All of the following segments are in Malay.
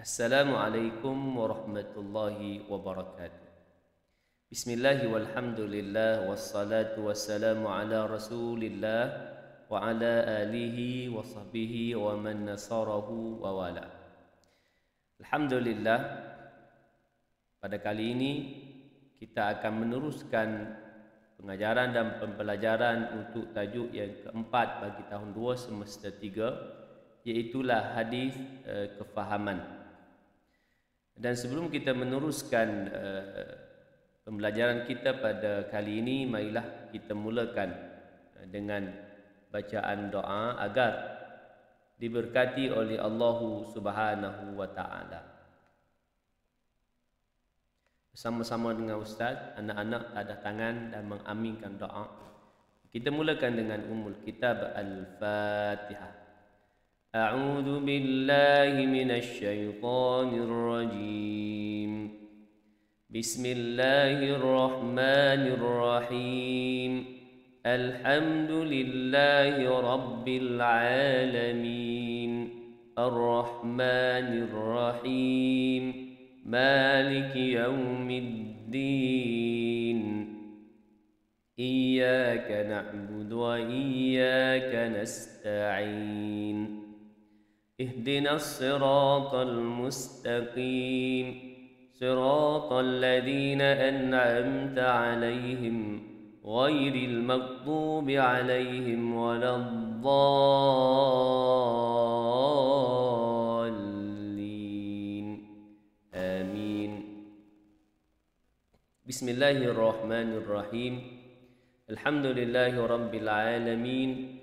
Assalamualaikum warahmatullahi wabarakatuh. Bismillah walhamdulillah wassalatu wassalamu ala rasulillah wa ala alihi wa sahbihi wa man nasarahu wa wala. Alhamdulillah, pada kali ini kita akan meneruskan pengajaran dan pembelajaran untuk tajuk yang keempat bagi tahun 2 semester 3, iaitulah hadis kefahaman. Dan sebelum kita meneruskan pembelajaran kita pada kali ini, marilah kita mulakan dengan bacaan doa agar diberkati oleh Allah Subhanahu wa taala. Bersama-sama dengan ustaz, anak-anak tanda tangan dan mengaminkan doa. Kita mulakan dengan Ummul Kitab Al-Fatihah. أعوذ بالله من الشيطان الرجيم بسم الله الرحمن الرحيم الحمد لله رب العالمين الرحمن الرحيم مالك يوم الدين إياك نعبد وإياك نستعين اهدنا الصراط المستقيم صراط الذين أنعمت عليهم غير المغضوب عليهم ولا الضالين آمين. بسم الله الرحمن الرحيم الحمد لله رب العالمين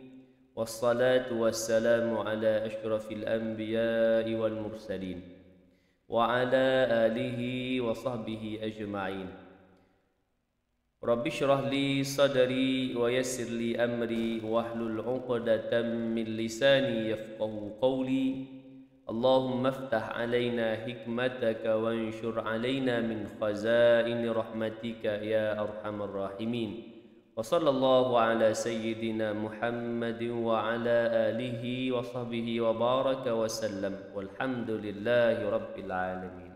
والصلاة والسلام على أشرف الأنبياء والمرسلين وعلى آله وصحبه أجمعين. رب اشرح لي صدري ويسر لي أمري واحلل عقدة من لساني يفقه قولي. اللهم افتح علينا حكمتك وانشر علينا من خزائن رحمتك يا أرحم الراحمين. وصلى الله على سيدنا محمد وعلى آله وصحبه وبارك وسلم والحمد لله رب العالمين.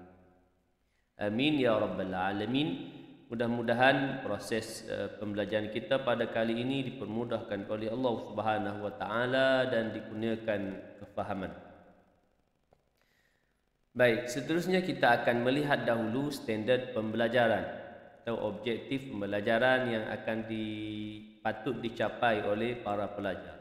Amin ya rabbal alamin. Mudah-mudahan proses pembelajaran kita pada kali ini dipermudahkan oleh Allah Subhanahu wa taala dan dikurniakan kefahaman. Baik, seterusnya kita akan melihat dahulu standard pembelajaran atau objektif pembelajaran yang akan patut dicapai oleh para pelajar.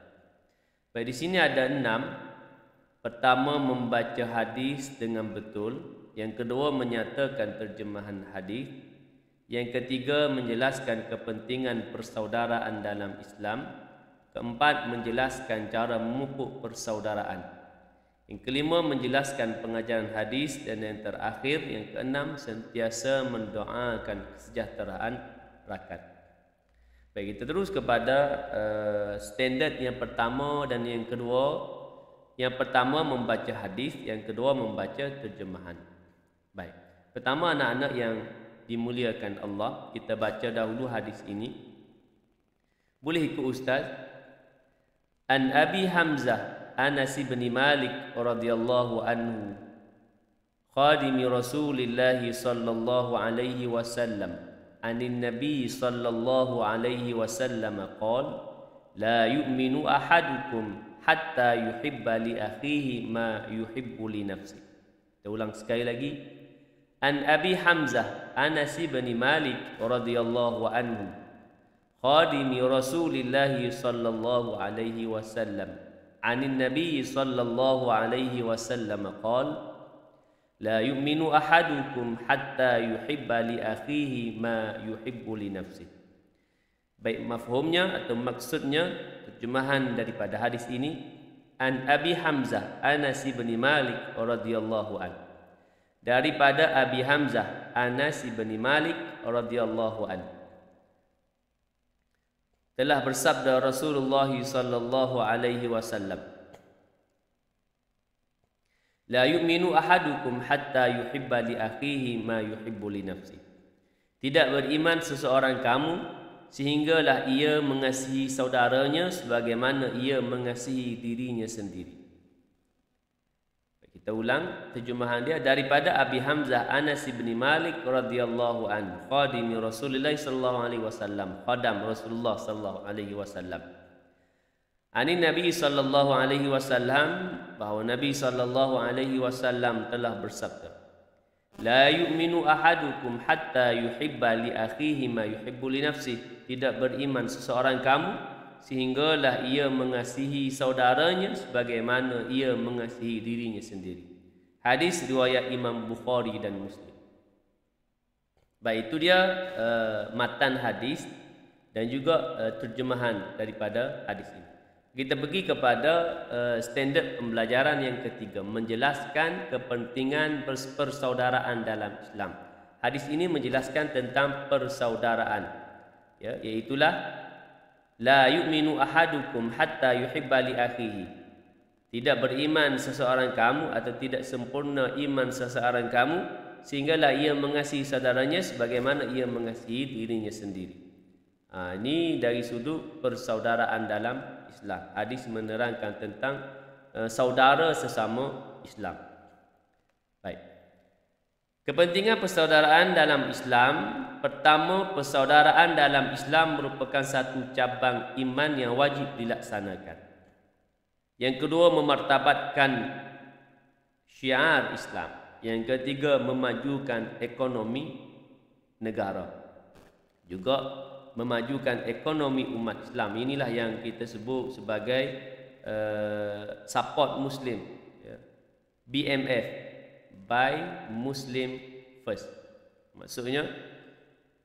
Baik, di sini ada 6. Pertama, membaca hadis dengan betul. Yang kedua, menyatakan terjemahan hadis. Yang ketiga, menjelaskan kepentingan persaudaraan dalam Islam. Keempat, menjelaskan cara memupuk persaudaraan. Yang kelima, menjelaskan pengajaran hadis. Dan yang terakhir, yang keenam, sentiasa mendoakan kesejahteraan rakyat. Baik, kita terus kepada standard yang pertama dan yang kedua. Yang pertama membaca hadis, yang kedua membaca terjemahan. Baik, pertama anak-anak yang dimuliakan Allah, kita baca dahulu hadis ini. Boleh ikut ustaz? An Abi Hamzah Anas bin Malik radhiyallahu anhu khadimi Rasulillah sallallahu alaihi wasallam anin Nabi sallallahu alaihi wasallam qala la yu'minu ahadukum hatta yuhibba li akhihi ma yuhibbu li nafsihi. Kita ulang sekali lagi. An Abi Hamzah Anas bin Malik radhiyallahu anhu khadimi Rasulillah sallallahu alaihi wasallam عن النبي صلى الله عليه وسلم قال لا يؤمن أحدكم حتى يحب لأخيه ما يحب لنفسه. Baik, mafhumnya atau maksudnya terjemahan daripada hadis ini, an Abi Hamzah Anas bin Malik radhiyallahu an, daripada Abi Hamzah Anas bin Malik radhiyallahu an, telah bersabda Rasulullah sallallahu alaihi wasallam, la yu'minu ahadukum hatta yuhibba li akhihi ma yuhibbu li nafsihi. Tidak beriman seseorang kamu sehinggalah ia mengasihi saudaranya sebagaimana ia mengasihi dirinya sendiri. Kita ulang terjemahan dia daripada Abi Hamzah Anas bin Malik radhiyallahu anhu, khadimi Rasulullah sallallahu alaihi wasallam, khadam Rasulullah sallallahu alaihi wasallam. Ani Nabi sallallahu alaihi wasallam, bahawa Nabi sallallahu alaihi wasallam telah bersabda, la yu'minu ahadukum hatta yuhibba li akhihi ma yuhibbu li nafsihi. Tidak beriman seseorang kamu sehinggalah ia mengasihi saudaranya sebagaimana ia mengasihi dirinya sendiri. Hadis riwayat Imam Bukhari dan Muslim. Baik, itu dia matan hadis dan juga terjemahan daripada hadis ini. Kita pergi kepada standard pembelajaran yang ketiga, menjelaskan kepentingan persaudaraan dalam Islam. Hadis ini menjelaskan tentang persaudaraan, ya, iaitulah la yu'minu ahadukum hatta yuhibba li akhihi. Tidak beriman seseorang kamu atau tidak sempurna iman seseorang kamu sehinggalah ia mengasihi saudaranya sebagaimana ia mengasihi dirinya sendiri. Ini dari sudut persaudaraan dalam Islam. Hadis menerangkan tentang saudara sesama Islam. Baik. Kepentingan persaudaraan dalam Islam. Pertama, persaudaraan dalam Islam merupakan satu cabang iman yang wajib dilaksanakan. Yang kedua, memartabatkan syiar Islam. Yang ketiga, memajukan ekonomi negara. Juga memajukan ekonomi umat Islam. Inilah yang kita sebut sebagai support Muslim, ya. BMF, Buy Muslim First. Maksudnya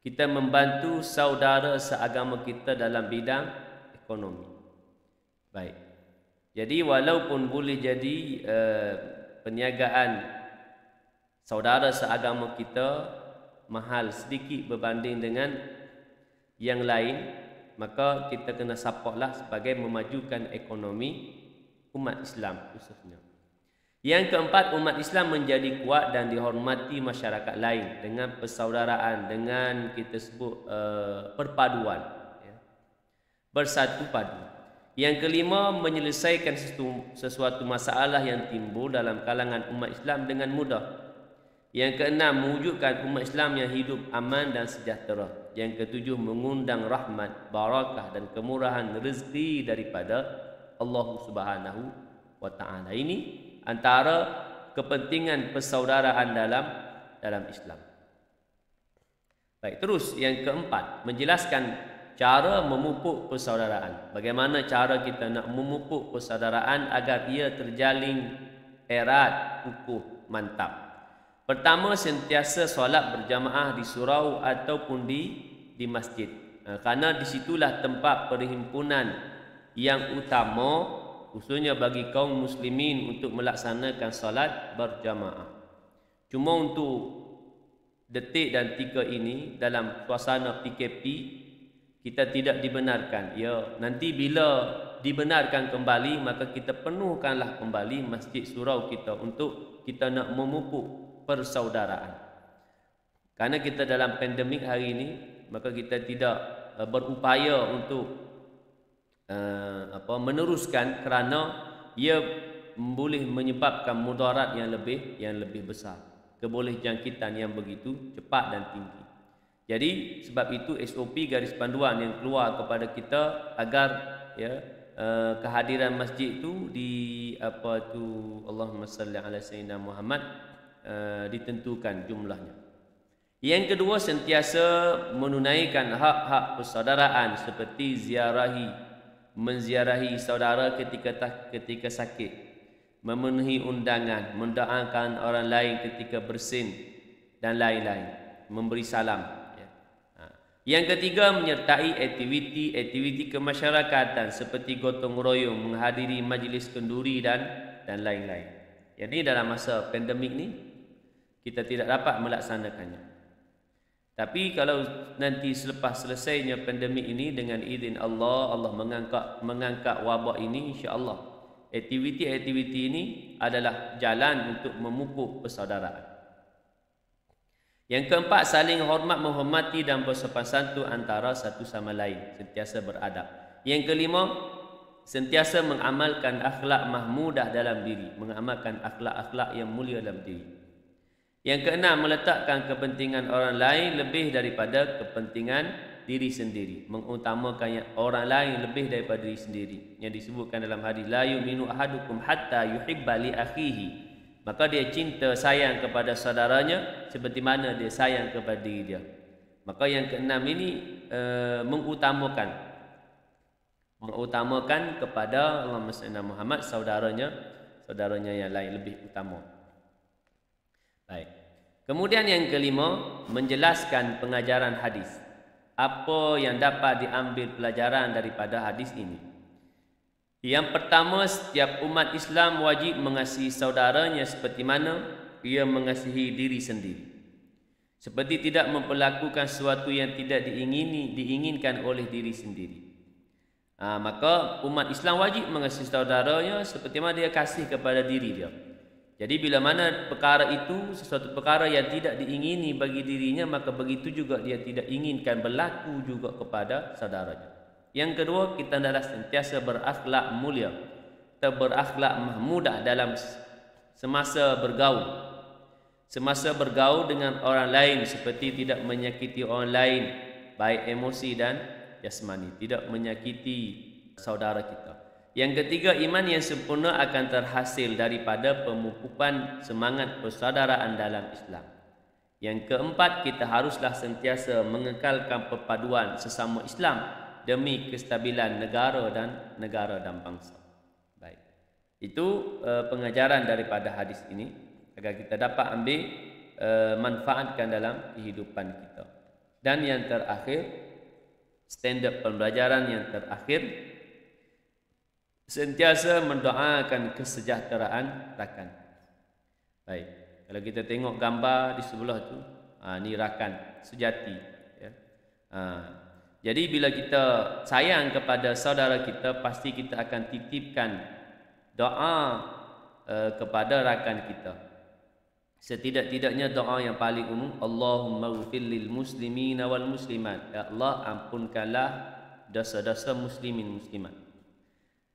kita membantu saudara seagama kita dalam bidang ekonomi. Baik. Jadi walaupun boleh jadi perniagaan saudara seagama kita mahal sedikit berbanding dengan yang lain, maka kita kena supportlah sebagai memajukan ekonomi umat Islam khususnya. Yang keempat, umat Islam menjadi kuat dan dihormati masyarakat lain dengan persaudaraan, dengan kita sebut perpaduan, ya. Bersatu padu. Yang kelima, menyelesaikan sesuatu masalah yang timbul dalam kalangan umat Islam dengan mudah. Yang keenam, mewujudkan umat Islam yang hidup aman dan sejahtera. Yang ketujuh, mengundang rahmat, barakah dan kemurahan rezeki daripada Allah Subhanahu wa taala. Ini antara kepentingan persaudaraan dalam Islam. Baik, terus yang keempat, menjelaskan cara memupuk persaudaraan. Bagaimana cara kita nak memupuk persaudaraan agar ia terjalin erat, kukuh, mantap. Pertama, sentiasa solat berjamaah di surau ataupun di masjid. Kerana disitulah tempat perhimpunan yang utama, khususnya bagi kaum muslimin untuk melaksanakan solat berjamaah. Cuma untuk detik dan tika ini dalam suasana PKP, kita tidak dibenarkan. Ya, nanti bila dibenarkan kembali, maka kita penuhkanlah kembali masjid surau kita untuk kita nak memupuk persaudaraan. Karena kita dalam pandemik hari ini, maka kita tidak berupaya untuk meneruskan kerana ia boleh menyebabkan mudarat yang lebih besar, keboleh jangkitan yang begitu cepat dan tinggi. Jadi sebab itu SOP garis panduan yang keluar kepada kita agar kehadiran masjid itu Allahumma salli ala sayyidina Muhammad ditentukan jumlahnya. Yang kedua, sentiasa menunaikan hak-hak persaudaraan seperti menziarahi saudara ketika sakit, memenuhi undangan, mendoakan orang lain ketika bersin dan lain-lain, memberi salam. Yang ketiga, menyertai aktiviti kemasyarakatan seperti gotong royong, menghadiri majlis kenduri dan lain-lain. Jadi dalam masa pandemik ni kita tidak dapat melaksanakannya. Tapi kalau nanti selepas selesainya pandemik ini dengan izin Allah mengangkat wabak ini, insya-Allah aktiviti-aktiviti ini adalah jalan untuk memupuk persaudaraan. Yang keempat, saling hormat, menghormati dan bersopan santun antara satu sama lain, sentiasa beradab. Yang kelima, sentiasa mengamalkan akhlak mahmudah dalam diri, mengamalkan akhlak-akhlak yang mulia dalam diri. Yang keenam, meletakkan kepentingan orang lain lebih daripada kepentingan diri sendiri, mengutamakan orang lain lebih daripada diri sendiri. Yang disebutkan dalam hadis, la yu'minu ahadukum hatta yuhibba li akhihi, maka dia cinta sayang kepada saudaranya seperti mana dia sayang kepada diri dia. Maka yang keenam ini mengutamakan kepada Allahumma salli ala Muhammad saudaranya yang lain lebih utama. Baik. Kemudian yang kelima, menjelaskan pengajaran hadis. Apa yang dapat diambil pelajaran daripada hadis ini? Yang pertama, setiap umat Islam wajib mengasihi saudaranya seperti mana ia mengasihi diri sendiri. Seperti tidak memperlakukan sesuatu yang tidak diinginkan oleh diri sendiri. Maka umat Islam wajib mengasihi saudaranya seperti mana dia kasih kepada diri dia. Jadi bila mana perkara itu sesuatu perkara yang tidak diingini bagi dirinya, maka begitu juga dia tidak inginkan berlaku juga kepada saudaranya. Yang kedua, kita hendaklah sentiasa berakhlak mulia, kita berakhlak mahmudah dalam semasa bergaul. Semasa bergaul dengan orang lain, seperti tidak menyakiti orang lain, baik emosi dan jasmani, tidak menyakiti saudara kita. Yang ketiga, iman yang sempurna akan terhasil daripada pemupukan semangat persaudaraan dalam Islam. Yang keempat, kita haruslah sentiasa mengekalkan perpaduan sesama Islam demi kestabilan negara dan bangsa. Baik. Itu pengajaran daripada hadis ini agar kita dapat ambil manfaatkan dalam kehidupan kita. Dan yang terakhir, standard pembelajaran yang terakhir, sentiasa mendoakan kesejahteraan rakan. Baik, kalau kita tengok gambar di sebelah tu, ni rakan sejati. Ya. Jadi bila kita sayang kepada saudara kita, pasti kita akan titipkan doa kepada rakan kita. Setidak-tidaknya doa yang paling umum, Allahumma ghfir lil muslimina wal muslimat. Ya Allah, ampunkanlah dosa-dosa muslimin muslimat.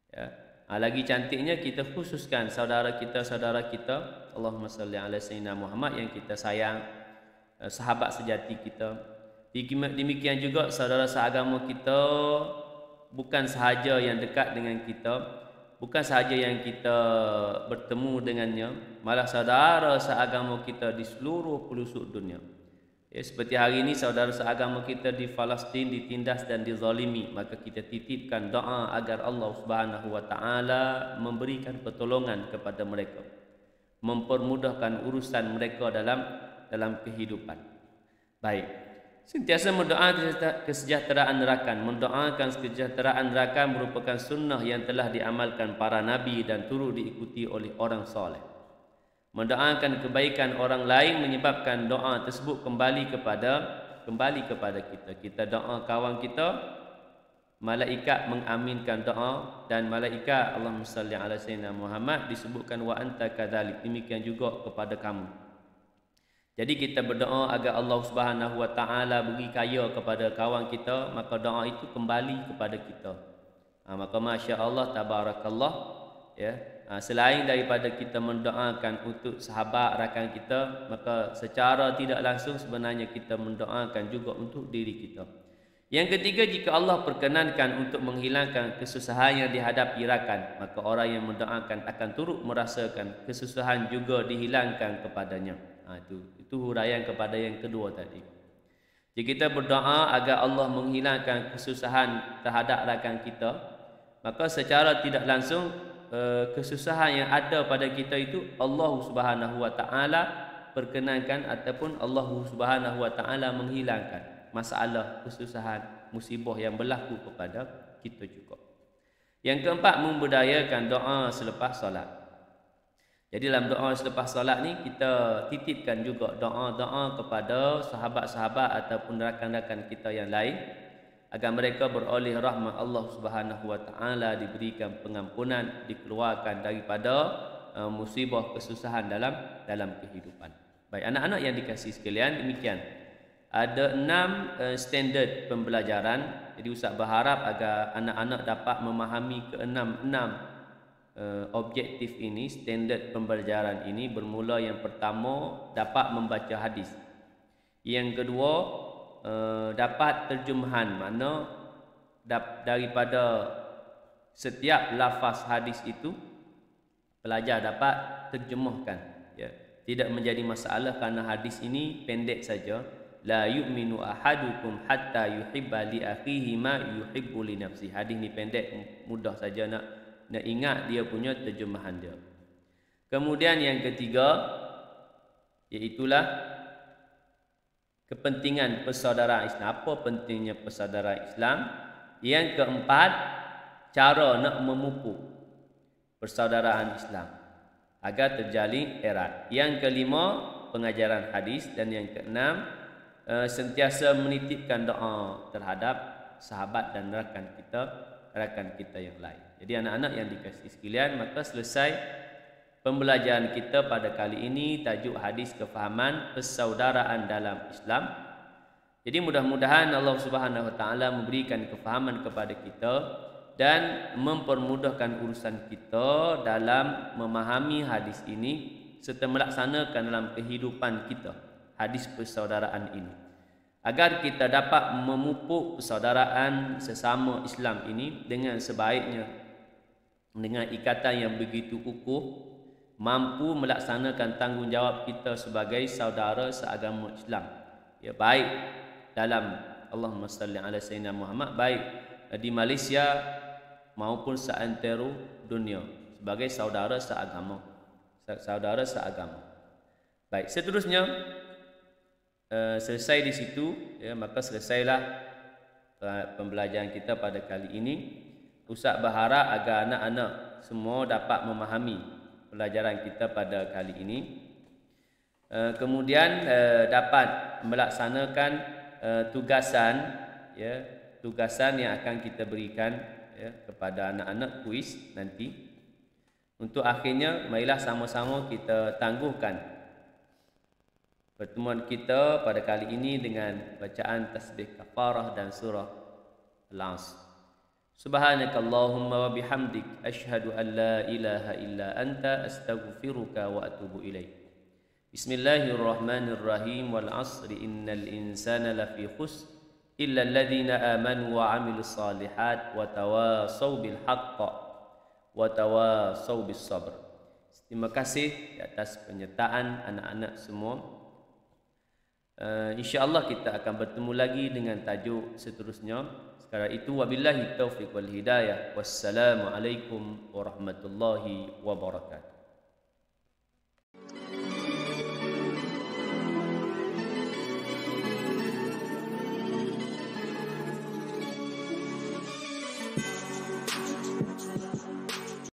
Ya. Lagi cantiknya kita khususkan saudara kita, Allahumma salli ala sayyidina Muhammad yang kita sayang, sahabat sejati kita. Demikian juga saudara seagama kita, bukan sahaja yang dekat dengan kita, bukan sahaja yang kita bertemu dengannya, malah saudara seagama kita di seluruh pelosok dunia. Ya, seperti hari ini saudara seagama kita di Palestin ditindas dan dizalimi, maka kita titipkan doa agar Allah Subhanahu wa taala memberikan pertolongan kepada mereka, mempermudahkan urusan mereka dalam kehidupan. Baik. Sentiasa mendoakan kesejahteraan rakan. Mendoakan kesejahteraan rakan merupakan sunnah yang telah diamalkan para nabi dan turut diikuti oleh orang soleh. Mendoakan kebaikan orang lain menyebabkan doa tersebut kembali kepada kita. Kita doa kawan kita, malaikat mengaminkan doa, dan malaikat Allahumma salli ala sayyidina Muhammad disebutkan wa anta kadzalik, demikian juga kepada kamu. Jadi kita berdoa agar Allah Subhanahu wa taala beri kaya kepada kawan kita, maka doa itu kembali kepada kita. Maka masya-Allah tabarakallah, ya. Selain daripada kita mendoakan untuk sahabat rakan kita, maka secara tidak langsung sebenarnya kita mendoakan juga untuk diri kita. Yang ketiga, jika Allah perkenankan untuk menghilangkan kesusahan yang dihadapi rakan, maka orang yang mendoakan akan turut merasakan kesusahan juga dihilangkan kepadanya. Itu huraian kepada yang kedua tadi. Jika kita berdoa agar Allah menghilangkan kesusahan terhadap rakan kita, maka secara tidak langsung kesusahan yang ada pada kita itu Allah Subhanahu wa taala perkenankan ataupun Allah Subhanahu wa taala menghilangkan masalah, kesusahan, musibah yang berlaku kepada kita juga. Yang keempat, membudayakan doa selepas solat. Jadi dalam doa selepas solat ni kita titipkan juga doa-doa kepada sahabat-sahabat ataupun rakan-rakan kita yang lain agar mereka beroleh rahmat Allah Subhanahu wa taala, diberikan pengampunan, dikeluarkan daripada musibah kesusahan dalam kehidupan. Baik anak-anak yang dikasihi sekalian, demikian Ada 6 standard pembelajaran. Jadi Ustaz berharap agar anak-anak dapat memahami ke-6 objektif ini, standard pembelajaran ini. Bermula yang pertama, dapat membaca hadis. Yang kedua, dapat terjemahan, makna daripada setiap lafaz hadis itu pelajar dapat terjemahkan, ya. Tidak menjadi masalah kerana hadis ini pendek saja. La yu'minu ahadukum hatta yuhibba li akhihi ma yuhibbu li nafsi. Hadis ni pendek, mudah saja nak ingat dia punya terjemahan dia. Kemudian yang ketiga, iaitulah kepentingan persaudaraan Islam. Apa pentingnya persaudaraan Islam? Yang keempat, cara nak memupuk persaudaraan Islam agar terjalin erat. Yang kelima, pengajaran hadis. Dan yang keenam, sentiasa menitipkan doa terhadap sahabat dan rakan kita yang lain. Jadi anak-anak yang dikasihi sekalian, maka selesai pembelajaran kita pada kali ini, tajuk hadis kefahaman persaudaraan dalam Islam. Jadi mudah-mudahan Allah Subhanahu Wa Taala memberikan kefahaman kepada kita dan mempermudahkan urusan kita dalam memahami hadis ini serta melaksanakan dalam kehidupan kita hadis persaudaraan ini, agar kita dapat memupuk persaudaraan sesama Islam ini dengan sebaiknya, dengan ikatan yang begitu kukuh, mampu melaksanakan tanggungjawab kita sebagai saudara seagama Islam, ya, baik dalam Allahumma salli ala sayyidina Muhammad, baik di Malaysia maupun seantero dunia, sebagai saudara seagama. Baik, seterusnya selesai di situ, ya, maka selesailah pembelajaran kita pada kali ini. Ustaz berharap agar anak-anak semua dapat memahami pelajaran kita pada kali ini, kemudian dapat melaksanakan tugasan yang akan kita berikan, ya, kepada anak-anak kuis nanti. Untuk akhirnya, marilah sama-sama kita tangguhkan pertemuan kita pada kali ini dengan bacaan tasbih kafarah dan surah Al-Asr. Subhanakallahumma wa bihamdik asyhadu an la ilaha illa anta astaghfiruka wa atubu ilaik. Bismillahirrahmanirrahim. Wal 'asri innal insana lafi khusr illa alladhina amanu wa 'amilus solihat wa tawasaw bil haqq wa tawasaw bis sabr. Terima kasih atas penyertaan anak-anak semua. InsyaAllah kita akan bertemu lagi dengan tajuk seterusnya. Sekarang itu, wabillahi taufiq wal hidayah. Wassalamualaikum warahmatullahi wabarakatuh.